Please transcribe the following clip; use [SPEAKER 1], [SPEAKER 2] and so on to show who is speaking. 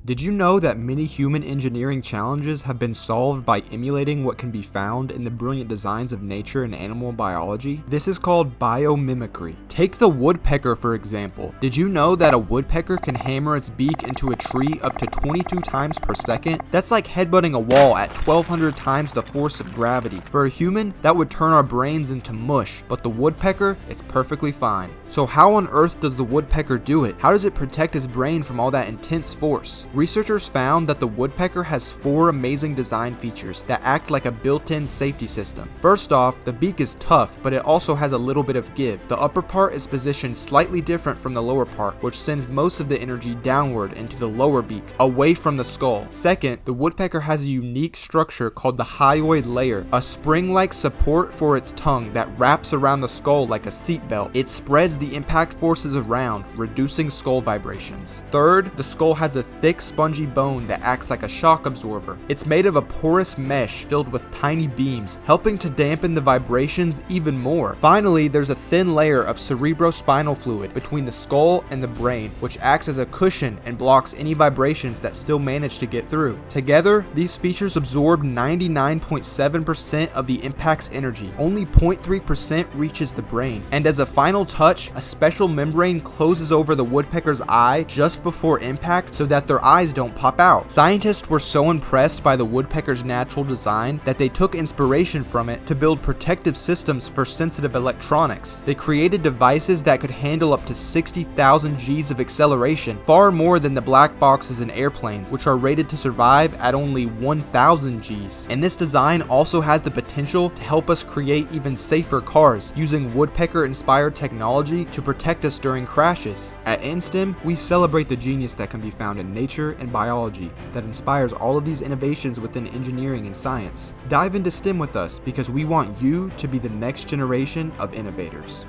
[SPEAKER 1] Did you know that many human engineering challenges have been solved by emulating what can be found in the brilliant designs of nature and animal biology? This is called biomimicry. Take the woodpecker for example. Did you know that a woodpecker can hammer its beak into a tree up to 22 times per second? That's like headbutting a wall at 1200 times the force of gravity. For a human, that would turn our brains into mush, but the woodpecker, it's perfectly fine. So how on earth does the woodpecker do it? How does it protect its brain from all that intense force? Researchers found that the woodpecker has 4 amazing design features that act like a built-in safety system. First off, the beak is tough, but it also has a little bit of give. The upper part is positioned slightly different from the lower part, which sends most of the energy downward into the lower beak, away from the skull. Second, the woodpecker has a unique structure called the hyoid layer, a spring-like support for its tongue that wraps around the skull like a seatbelt. It spreads the impact forces around, reducing skull vibrations. Third, the skull has a thick spongy bone that acts like a shock absorber. It's made of a porous mesh filled with tiny beams, helping to dampen the vibrations even more. Finally, there's a thin layer of cerebrospinal fluid between the skull and the brain, which acts as a cushion and blocks any vibrations that still manage to get through. Together, these features absorb 99.7% of the impact's energy. Only 0.3% reaches the brain. And as a final touch, a special membrane closes over the woodpecker's eye just before impact so that their eyes don't pop out. Scientists were so impressed by the woodpecker's natural design that they took inspiration from it to build protective systems for sensitive electronics. They created devices that could handle up to 60,000 Gs of acceleration, far more than the black boxes in airplanes, which are rated to survive at only 1,000 Gs. And this design also has the potential to help us create even safer cars, using woodpecker-inspired technology to protect us during crashes. At NSTEM, we celebrate the genius that can be found in nature and biology that inspires all of these innovations within engineering and science. Dive into STEM with us because we want you to be the next generation of innovators.